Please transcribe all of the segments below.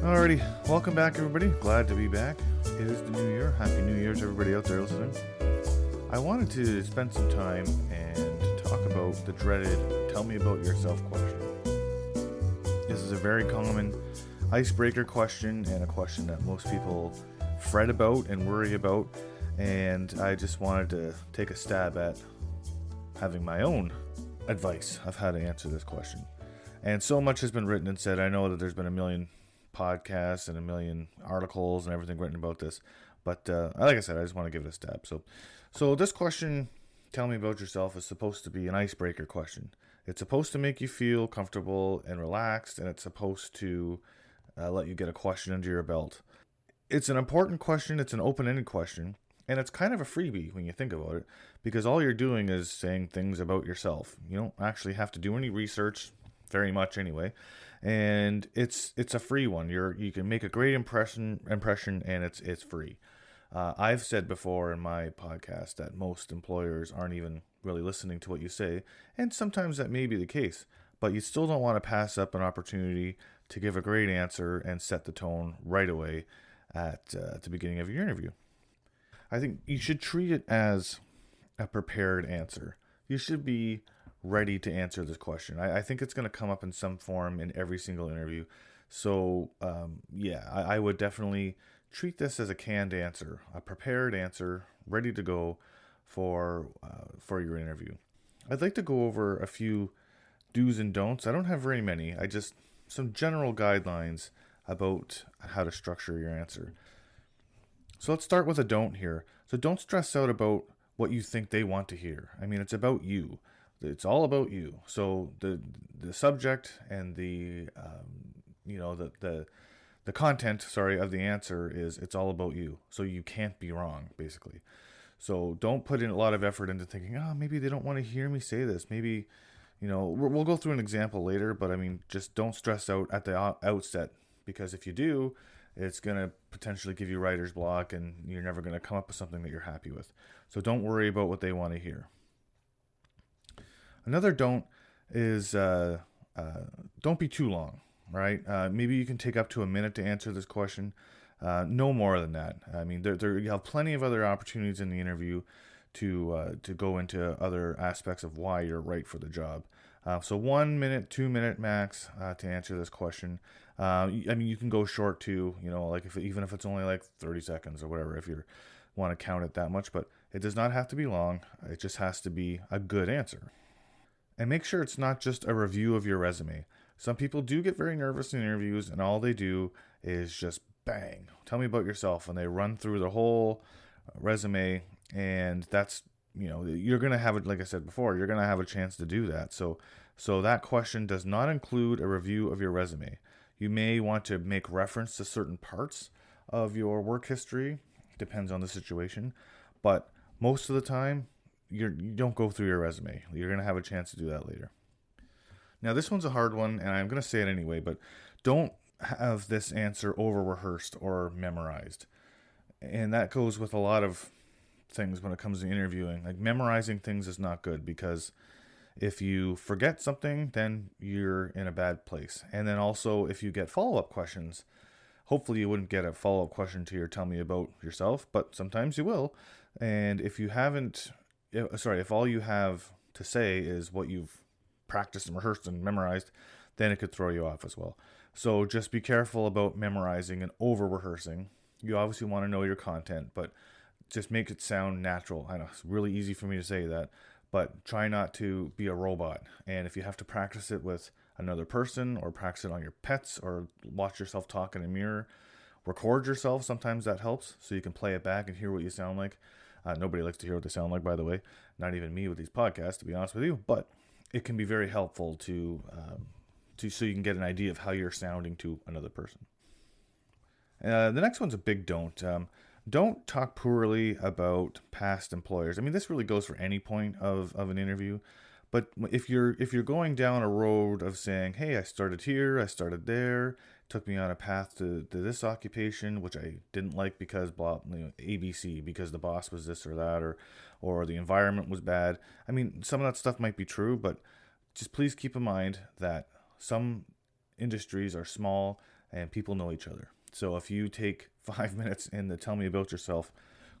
Alrighty, welcome back everybody. Glad to be back. It is the new year. Happy New Year to everybody out there listening. I wanted to spend some time and talk about the dreaded tell me about yourself question. This is a very common icebreaker question and a question that most people fret about and worry about, and I just wanted to take a stab at having my own advice of how to answer this question. And so much has been written and said. I know that there's been a million podcasts and a million articles and everything written about this, but like I said, I just want to give it a stab. So this question, tell me about yourself, is supposed to be an icebreaker question. It's supposed to make you feel comfortable and relaxed, and it's supposed to let you get a question under your belt. It's an important question. It's an open-ended question, and it's kind of a freebie when you think about it, because all you're doing is saying things about yourself. You don't actually have to do any research, very much anyway, and it's a free one. You can make a great impression, and it's free. I've said before in my podcast that most employers aren't even really listening to what you say, and sometimes that may be the case, but you still don't want to pass up an opportunity to give a great answer and set the tone right away at the beginning of your interview. I think you should treat it as a prepared answer. You should be ready to answer this question. I think it's going to come up in some form in every single interview. So, I would definitely treat this as a canned answer, a prepared answer, ready to go for your interview. I'd like to go over a few do's and don'ts. I don't have very many. Some general guidelines about how to structure your answer. So let's start with a don't here. So don't stress out about what you think they want to hear. I mean, it's about you. It's all about you. So the subject and the content, of the answer is it's all about you. So you can't be wrong, basically. So don't put in a lot of effort into thinking, maybe they don't want to hear me say this. Maybe, we'll go through an example later, but I mean, just don't stress out at the outset, because if you do, it's going to potentially give you writer's block and you're never going to come up with something that you're happy with. So don't worry about what they want to hear. Another don't is don't be too long, right? Maybe you can take up to a minute to answer this question. No more than that. I mean, you have plenty of other opportunities in the interview to go into other aspects of why you're right for the job. So 1 minute, 2 minute max to answer this question. I mean, you can go short too, even if it's only like 30 seconds or whatever, if you want to count it that much, but it does not have to be long. It just has to be a good answer. And make sure it's not just a review of your resume. Some people do get very nervous in interviews, and all they do is just bang, tell me about yourself, and they run through the whole resume, and that's, you're going to have it, like I said before, you're going to have a chance to do that. So that question does not include a review of your resume. You may want to make reference to certain parts of your work history, depends on the situation, but most of the time, you don't go through your resume. You're going to have a chance to do that later. Now, this one's a hard one, and I'm going to say it anyway, but don't have this answer over-rehearsed or memorized. And that goes with a lot of things when it comes to interviewing. Like, memorizing things is not good, because if you forget something, then you're in a bad place. And then also, if you get follow-up questions, hopefully you wouldn't get a follow-up question to your tell me about yourself, but sometimes you will. And if all you have to say is what you've practiced and rehearsed and memorized, then it could throw you off as well. So just be careful about memorizing and over-rehearsing. You obviously want to know your content, but just make it sound natural. I know it's really easy for me to say that, but try not to be a robot. And if you have to practice it with another person, or practice it on your pets, or watch yourself talk in a mirror, record yourself. Sometimes that helps, so you can play it back and hear what you sound like. Nobody likes to hear what they sound like, by the way. Not even me with these podcasts, to be honest with you. But it can be very helpful to so you can get an idea of how you're sounding to another person. The next one's a big don't. Don't talk poorly about past employers. I mean, this really goes for any point of an interview. But if you're going down a road of saying, hey, I started here, I started there, took me on a path to this occupation, which I didn't like because ABC, because the boss was this or that, or the environment was bad. I mean, some of that stuff might be true, but just please keep in mind that some industries are small and people know each other. So if you take 5 minutes in the tell me about yourself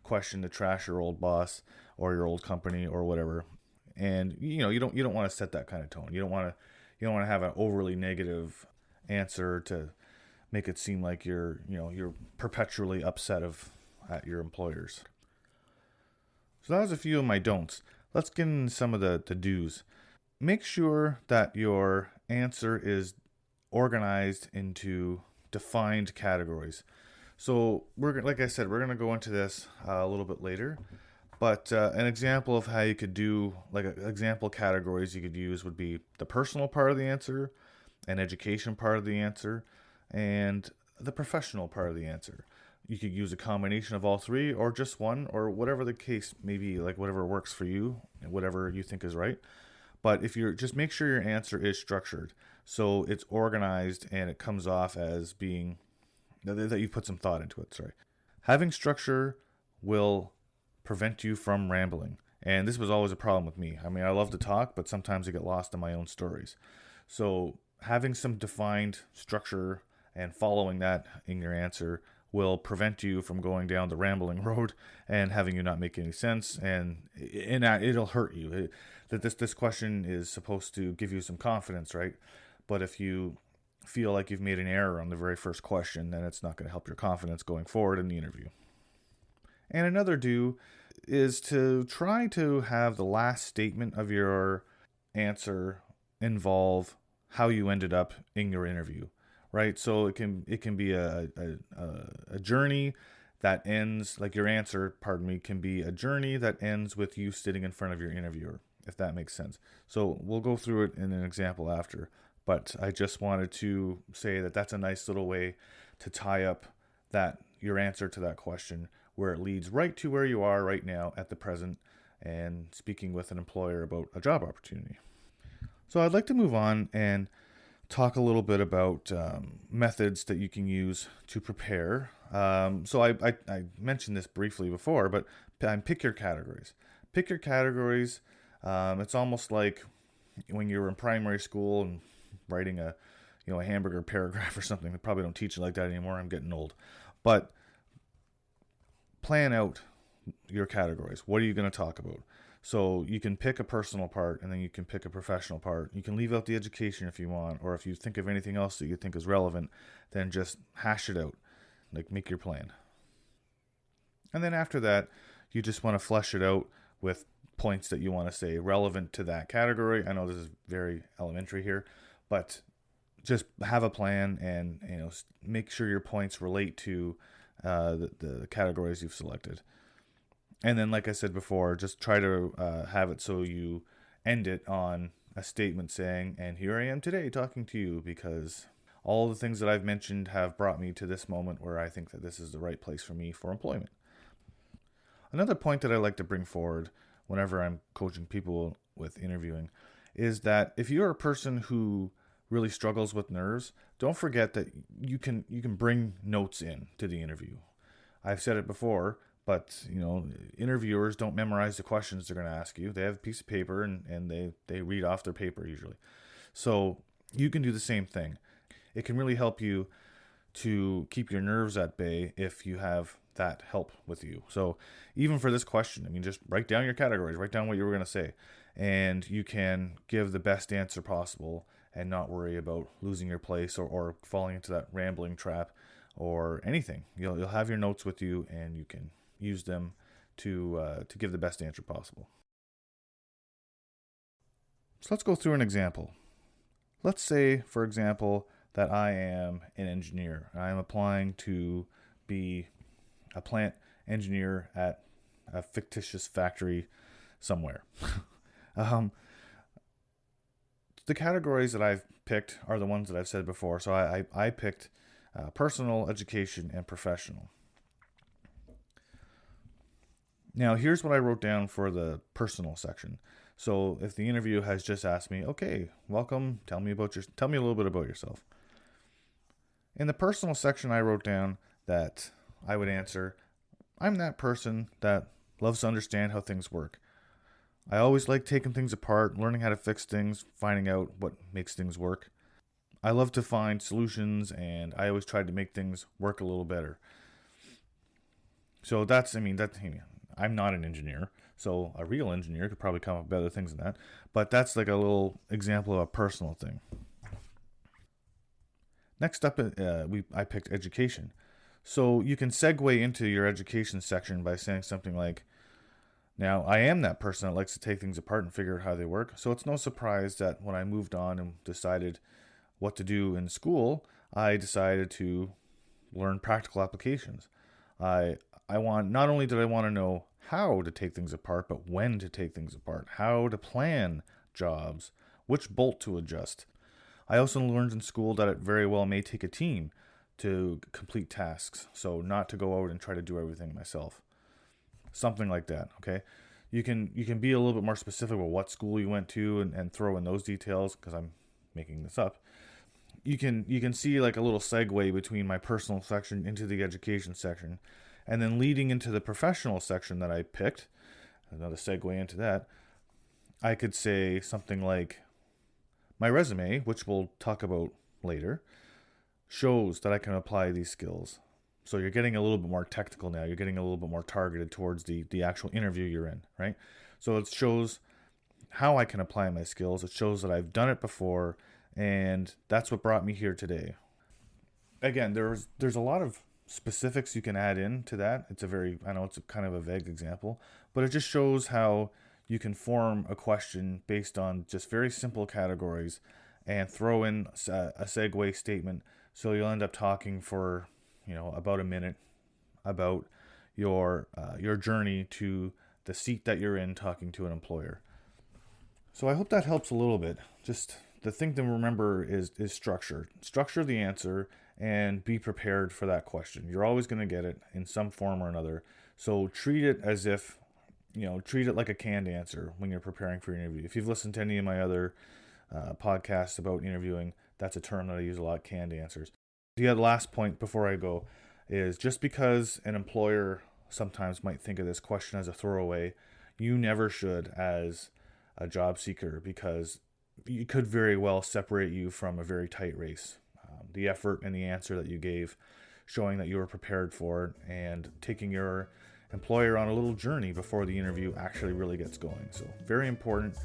question to trash your old boss or your old company or whatever, and you don't want to set that kind of tone. You don't want to have an overly negative answer to make it seem like you're perpetually upset at your employers. So that was a few of my don'ts. Let's get into some of the do's. Make sure that your answer is organized into defined categories. So like I said, we're going to go into this a little bit later. But an example of how you could do, like example categories you could use would be the personal part of the answer, an education part of the answer, and the professional part of the answer. You could use a combination of all three or just one, or whatever the case may be, like whatever works for you, whatever you think is right. But if you're just make sure your answer is structured, so it's organized and it comes off as being that you put some thought into it. Sorry, having structure will prevent you from rambling, and this was always a problem with me. I mean, I love to talk, but sometimes I get lost in my own stories. So having some defined structure and following that in your answer will prevent you from going down the rambling road and having you not make any sense, and it'll hurt you. That this question is supposed to give you some confidence, right? But if you feel like you've made an error on the very first question, then it's not going to help your confidence going forward in the interview. And another do is to try to have the last statement of your answer involve how you ended up in your interview, right? So it can be a journey that ends, like your answer, can be a journey that ends with you sitting in front of your interviewer, if that makes sense. So we'll go through it in an example after, but I just wanted to say that that's a nice little way to tie up your answer to that question, where it leads right to where you are right now at the present and speaking with an employer about a job opportunity. So I'd like to move on and talk a little bit about methods that you can use to prepare. So I mentioned this briefly before, but pick your categories. Pick your categories. It's almost like when you were in primary school and writing a hamburger paragraph or something. They probably don't teach it like that anymore. I'm getting old. But plan out your categories. What are you going to talk about? So you can pick a personal part and then you can pick a professional part. You can leave out the education if you want, or if you think of anything else that you think is relevant, then just hash it out. Like, make your plan. And then after that, you just want to flesh it out with points that you want to say relevant to that category. I know this is very elementary here, but just have a plan and make sure your points relate to the categories you've selected. And then, like I said before, just try to have it so you end it on a statement saying, and here I am today talking to you because all the things that I've mentioned have brought me to this moment where I think that this is the right place for me for employment. Another point that I like to bring forward whenever I'm coaching people with interviewing is that if you're a person who really struggles with nerves, don't forget that you can bring notes in to the interview. I've said it before, but interviewers don't memorize the questions they're going to ask you. They have a piece of paper and they read off their paper usually. So you can do the same thing. It can really help you to keep your nerves at bay if you have that help with you. So even for this question, just write down your categories, write down what you were going to say, and you can give the best answer possible and not worry about losing your place or falling into that rambling trap or anything. You'll have your notes with you and you can use them to give the best answer possible. So let's go through an example. Let's say, for example, that I am an engineer. I'm applying to be a plant engineer at a fictitious factory somewhere. The categories that I've picked are the ones that I've said before. So I picked personal, education, and professional. Now, here's what I wrote down for the personal section. So if the interview has just asked me, okay, welcome, tell me a little bit about yourself. In the personal section, I wrote down that I would answer, I'm that person that loves to understand how things work. I always like taking things apart, learning how to fix things, finding out what makes things work. I love to find solutions, and I always try to make things work a little better. So I'm not an engineer, so a real engineer could probably come up with better things than that. But that's like a little example of a personal thing. Next up, I picked education. So you can segue into your education section by saying something like, now, I am that person that likes to take things apart and figure out how they work, so it's no surprise that when I moved on and decided what to do in school, I decided to learn practical applications. I not only did I want to know how to take things apart, but when to take things apart, how to plan jobs, which bolt to adjust. I also learned in school that it very well may take a team to complete tasks, so not to go out and try to do everything myself. Something like that, okay? You can be a little bit more specific about what school you went to and throw in those details, because I'm making this up. You can see like a little segue between my personal section into the education section, and then leading into the professional section that I picked, another segue into that, I could say something like, my resume, which we'll talk about later, shows that I can apply these skills. So you're getting a little bit more technical now. You're getting a little bit more targeted towards the actual interview you're in, right? So it shows how I can apply my skills. It shows that I've done it before, and that's what brought me here today. Again, there's a lot of specifics you can add in to that. I know it's kind of a vague example, but it just shows how you can form a question based on just very simple categories and throw in a segue statement. So you'll end up talking for about a minute about your journey to the seat that you're in talking to an employer. So I hope that helps a little bit. Just the thing to remember is structure. Structure the answer and be prepared for that question. You're always going to get it in some form or another. So treat it as if, treat it like a canned answer when you're preparing for your interview. If you've listened to any of my other podcasts about interviewing, that's a term that I use a lot, canned answers. The last point before I go is just because an employer sometimes might think of this question as a throwaway, you never should as a job seeker, because it could very well separate you from a very tight race. The effort and the answer that you gave, showing that you were prepared for it, and taking your employer on a little journey before the interview actually really gets going. So very important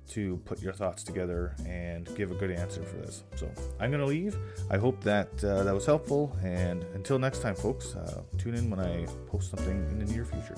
to put your thoughts together and give a good answer for this. So I'm going to leave. I hope that that was helpful. And until next time, folks, tune in when I post something in the near future.